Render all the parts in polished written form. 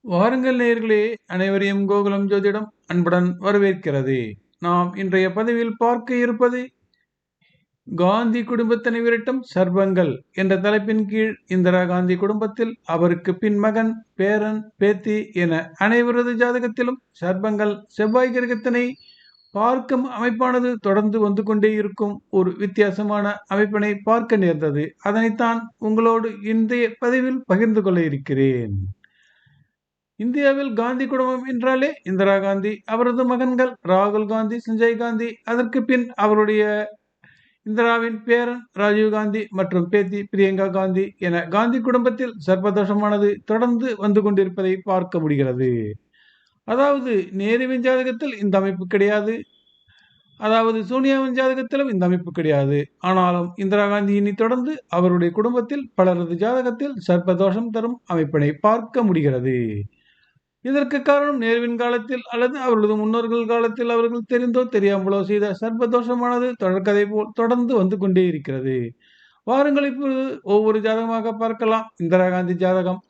வாருங்கள் நேயர்களே, அனைவரையும் கோகுலம் ஜோதிடம் அன்புடன் வரவேற்கிறது. நாம் இன்றைய பதிவில் பார்க்க இருப்பது காந்தி குடும்பத்தினை விரட்டும் சர்ப்பங்கள் என்ற தலைப்பின் கீழ் இந்திரா காந்தி குடும்பத்தில் அவருக்கு பின் மகன், பேரன், பேத்தி என அனைவரது ஜாதகத்திலும் சர்ப்பங்கள் செவ்வாய் கிரகத்தினை பார்க்கும் அமைப்பானது தொடர்ந்து வந்து கொண்டே இருக்கும் ஒரு வித்தியாசமான அமைப்பினை பார்க்க நேர்ந்தது. அதனைத்தான் உங்களோடு இன்றைய பதிவில் பகிர்ந்து கொள்ள இருக்கிறேன். இந்தியாவில் காந்தி குடும்பம் என்றாலே இந்திரா காந்தி, அவரது மகன்கள் ராகுல் காந்தி, சஞ்சய் காந்தி, அதற்கு பின் அவருடைய இந்திராவின் பேரன் ராஜீவ் காந்தி மற்றும் பேத்தி பிரியங்கா காந்தி என காந்தி குடும்பத்தில் சர்ப்பதோஷமானது தொடர்ந்து வந்து கொண்டிருப்பதை பார்க்க முடிகிறது. அதாவது நேருவின் ஜாதகத்தில் இந்த அமைப்பு கிடையாது, அதாவது சோனியாவின் ஜாதகத்திலும் இந்த அமைப்பு கிடையாது. ஆனாலும் இந்திரா காந்தியினை தொடர்ந்து அவருடைய குடும்பத்தில் பலரது ஜாதகத்தில் சர்ப்பதோஷம் தரும் அமைப்பினை பார்க்க முடிகிறது. இதற்கு காரணம் நேருவின் காலத்தில் அல்லது அவர்களது முன்னோர்கள் காலத்தில் அவர்கள் தெரிந்தோ தெரியாமலோ செய்த சர்ப்பதோஷமானது தொடர்கதை போல் தொடர்ந்து வந்து கொண்டே இருக்கிறது. வாருங்கள் இப்பொழுது ஒவ்வொரு ஜாதகமாக பார்க்கலாம். இந்திரா காந்தி ஜாதகம்.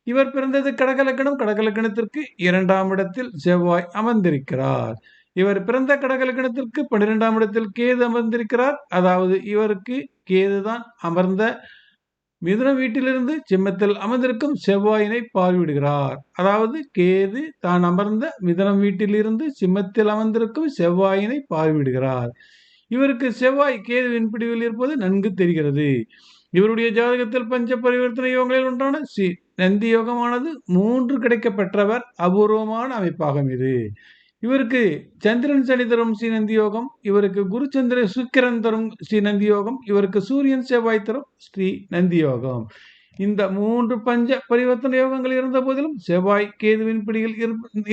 இவர் பிறந்தது கடகலக்கணம். கடகலக்கணத்திற்கு 2ஆம் இடத்தில் செவ்வாய் அமர்ந்திருக்கிறார். இவர் பிறந்த கடகலக்கணத்திற்கு 12ஆம் இடத்தில் கேது அமர்ந்திருக்கிறார். அதாவது இவருக்கு கேதுதான் அமர்ந்த மிதுன வீட்டிலிருந்து சிம்மத்தில் அமர்ந்திருக்கும் செவ்வாயினை பார்வையிடுகிறார். அதாவது கேது தான் அமர்ந்த மிதுனம் வீட்டிலிருந்து சிம்மத்தில் அமர்ந்திருக்கும் செவ்வாயினை பார்வையிடுகிறார். இவருக்கு செவ்வாய் கேதுவின் பிடிவில் இருப்பது நன்கு தெரிகிறது. இவருடைய ஜாதகத்தில் பஞ்ச பரிவர்த்தனை யோகங்களில் ஒன்றான ஸ்ரீ நந்தி யோகமானது 3 கிடைக்க பெற்றவர். அபூர்வமான அமைப்பாகும் இது. இவருக்கு சந்திரன் சனி தரும் ஸ்ரீநந்தி யோகம், இவருக்கு குரு சந்திர சுக்கிரன் தரும் ஸ்ரீநந்தி யோகம், இவருக்கு சூரியன் செவ்வாய் தரும் ஸ்ரீ நந்தி யோகம். இந்த 3 பஞ்ச பரிவர்த்தனை யோகங்கள் இருந்த போதிலும் செவ்வாய் கேதுவின் பிடியில்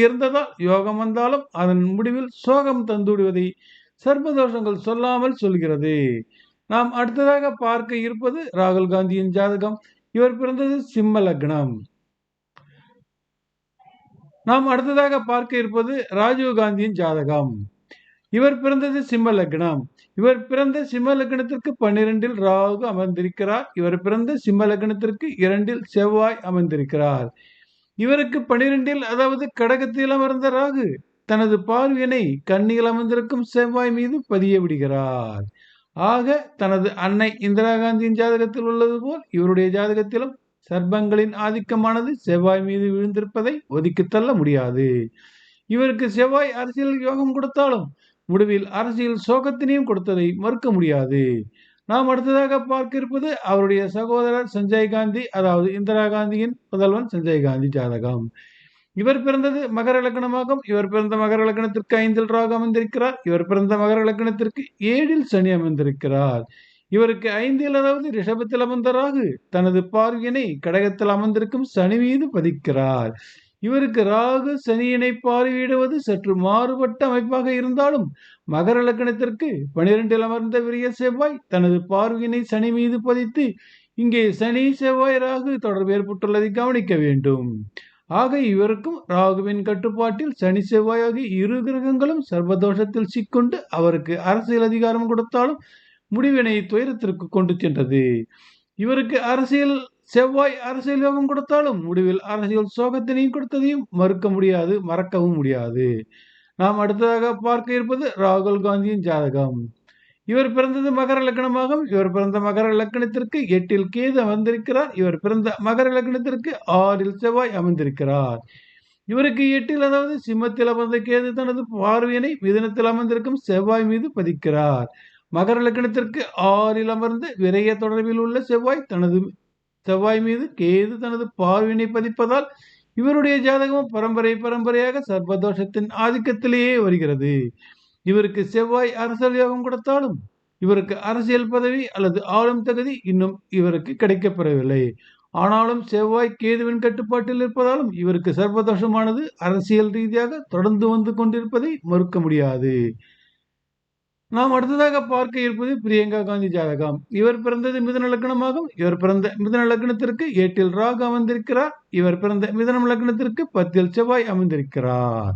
இருந்ததால் யோகம் வந்தாலும் அதன் முடிவில் சோகம் தந்துவிடுவதை சர்ப்பதோஷங்கள் சொல்லாமல் சொல்கிறது. நாம் அடுத்ததாக பார்க்க இருப்பது ராகுல் காந்தியின் ஜாதகம். இவர் பிறந்தது சிம்ம லக்னம். நாம் அடுத்ததாக பார்க்க இருப்பது ராஜீவ் காந்தியின் ஜாதகம். இவர் பிறந்தது சிம்ம லக்னம். இவர் பிறந்த சிம்ம லக்னத்திற்கு 12இல் ராகு அமர்ந்திருக்கிறார். இவர் பிறந்த சிம்ம லக்னத்திற்கு 2இல் செவ்வாய் அமர்ந்திருக்கிறார். இவருக்கு 12இல் அதாவது கடகத்தில் அமர்ந்த ராகு தனது பார்வையினை கன்னியில் அமர்ந்திருக்கும் செவ்வாய் மீது பதிய விடுகிறார். ஆக தனது அன்னை இந்திரா காந்தியின் ஜாதகத்தில் உள்ளது போல் இவருடைய ஜாதகத்திலும் சர்ப்பங்களின் ஆதிக்கமானது செவ்வாய் மீது விழுந்திருப்பதை ஒதுக்கி தள்ள முடியாது. இவருக்கு செவ்வாய் அரசியல் யோகம் கொடுத்தாலும் முடிவில் அரசியல் சோகத்தினையும் கொடுத்ததை மறுக்க முடியாது. நாம் அடுத்ததாக பார்க்க இருப்பது அவருடைய சகோதரர் சஞ்சய் காந்தி, அதாவது இந்திரா காந்தியின் புதல்வன் சஞ்சய் காந்தி ஜாதகம். இவர் பிறந்தது மகர லக்னமாகும். இவர் பிறந்த மகர லக்னத்திற்கு 5இல் ராகு அமர்ந்திருக்கிறார். இவர் பிறந்த மகர லக்னத்திற்கு 7இல் சனி அமர்ந்திருக்கிறார். இவருக்கு 5இல் அதாவது ரிஷபத்தில் அமர்ந்த ராகு தனது பார்வையினை கடகத்தில் அமர்ந்திருக்கும் சனி மீது பதிக்கிறார். இவருக்கு ராகு சனியினை பார்வையிடுவது சற்று மாறுபட்ட அமைப்பாக இருந்தாலும் மகர லக்னத்திற்கு 12இல் அமர்ந்த விரிய செவ்வாய் தனது பார்வையினை சனி மீது பதித்து இங்கே சனி செவ்வாய் ராகு தொடர்பு ஏற்பட்டுள்ளதை கவனிக்க வேண்டும். ஆக இவருக்கும் ராகுவின் கட்டுப்பாட்டில் சனி செவ்வாய் ஆகிய 2 கிரகங்களும் சர்வதோஷத்தில் சிக்கொண்டு அவருக்கு அரசியல் அதிகாரம் கொடுத்தாலும் முடிவினை துயரத்திற்கு கொண்டு சென்றது. இவருக்கு அரசியல் செவ்வாய் அரசியல் யோகம் கொடுத்தாலும் முடிவில் அரசியல் சோகத்தினையும் கொடுத்ததையும் மறுக்க முடியாது, மறக்கவும் முடியாது. நாம் அடுத்ததாக பார்க்க இருப்பது ராகுல் காந்தியின் ஜாதகம். இவர் பிறந்தது மகர லக்னமாகும். இவர் பிறந்த மகர லக்னத்திற்கு 8இல் கேது அமர்ந்திருக்கிறார். இவர் பிறந்த மகர லக்னத்திற்கு 6இல் செவ்வாய் அமர்ந்திருக்கிறார். இவருக்கு 8இல் அதாவது சிம்மத்தில் அமர்ந்த கேது தனது பார்வையினை மிதுனத்தில் அமர்ந்திருக்கும் செவ்வாய் மீது பதிக்கிறார். மகர லக்னத்திற்கு 6இல் அமர்ந்த விரைய தொடர்பில் உள்ள செவ்வாய் மீது கேது தனது பார்வையினை பதிப்பதால் இவருடைய ஜாதகமும் பரம்பரையாக சர்ப்பதோஷத்தின் ஆதிக்கத்திலேயே வருகிறது. இவருக்கு செவ்வாய் அரசியல் யோகம் கொடுத்தாலும் இவருக்கு அரசியல் பதவி அல்லது ஆளும் தகுதி இன்னும் இவருக்கு கிடைக்கப்பெறவில்லை. ஆனாலும் செவ்வாய் கேதுவின் கட்டுப்பாட்டில் இருப்பதாலும் இவருக்கு சர்ப்பதோஷமானது அரசியல் ரீதியாக தொடர்ந்து வந்து கொண்டிருப்பதை மறுக்க முடியாது. நாம் அடுத்ததாக பார்க்க இருப்பது பிரியங்கா காந்தி ஜாதகம். இவர் பிறந்தது மிதுன லக்னமாகும். இவர் பிறந்த மிதுன லக்னத்திற்கு 8இல் ராகு அமர்ந்திருக்கிறார். இவர் பிறந்த மிதுனம் லக்னத்திற்கு 10இல் செவ்வாய் அமர்ந்திருக்கிறார்.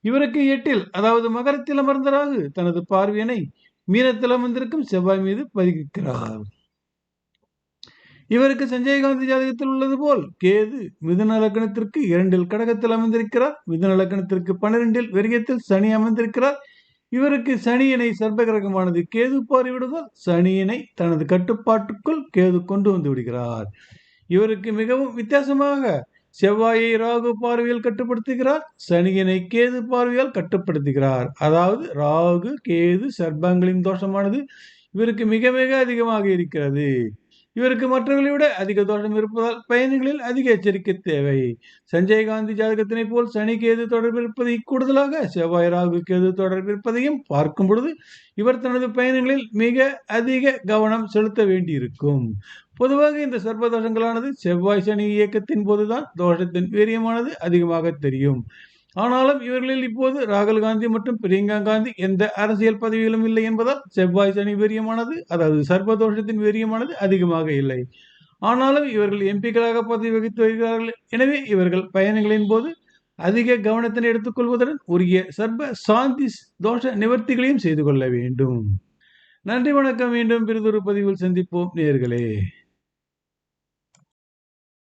இவருக்கு 8இல் அதாவது மகரத்தில் அமர்ந்த ராகு தனது பார்வையினை மீனத்தில் அமர்ந்திருக்கும் செவ்வாய் மீது பதிக்கிறார். இவருக்கு சஞ்சய் காந்தி ஜாதகத்தில் உள்ளது போல் கேது மிதுன லக்னத்திற்கு 2 கடகத்தில் அமர்ந்திருக்கிறார். மிதுன லக்னத்திற்கு 12 விரயத்தில் சனி அமர்ந்திருக்கிறார். இவருக்கு சனியினை சர்ப்ப கிரகமானது கேது பார்வையிடுவதால் சனியினை தனது கட்டுப்பாட்டுக்குள் கேது கொண்டு வந்து விடுகிறார். இவருக்கு மிகவும் வித்தியாசமாக செவ்வாயை ராகு பார்வையில் கட்டுப்படுத்துகிறார், சனியினை கேது பார்வையால் கட்டுப்படுத்துகிறார். அதாவது ராகு கேது சர்ப்பங்களின் தோஷமானது இவருக்கு மிக மிக அதிகமாக இருக்கிறது. இவருக்கு மற்றவர்களை விட அதிக தோஷம் இருப்பதால் பயணங்களில் அதிக எச்சரிக்கை தேவை. சஞ்சய் காந்தி ஜாதகத்தினை போல் சனி கேது தொடர்பு இருப்பதை கூடுதலாக செவ்வாய் ராகு கேது தொடர்பு இருப்பதையும் பார்க்கும் பொழுது இவர் தனது பயணங்களில் மிக அதிக கவனம் செலுத்த வேண்டியிருக்கும். பொதுவாக இந்த சர்ப்ப தோஷங்களானது செவ்வாய் சனி இயக்கத்தின் போதுதான் தோஷத்தின் வீரியமானது அதிகமாக தெரியும். ஆனாலும் இவர்களில் இப்போது ராகுல் காந்தி மற்றும் பிரியங்கா காந்தி எந்த அரசியல் பதவியிலும் இல்லை என்பதால் செவ்வாய் சனி வீரியமானது, அதாவது சர்ப்பதோஷத்தின் வீரியமானது அதிகமாக இல்லை. ஆனாலும் இவர்கள் எம்பிக்களாக பதவி வகித்து வருகிறார்கள். எனவே இவர்கள் பயணங்களின் போது அதிக கவனத்தினை எடுத்துக்கொள்வதுடன் உரிய சர்ப்ப சாந்தி தோஷ நிவர்த்திகளையும் செய்து கொள்ள வேண்டும். நன்றி, வணக்கம். மீண்டும் பிறிதொரு பதிவில் சந்திப்போம் நேயர்களே.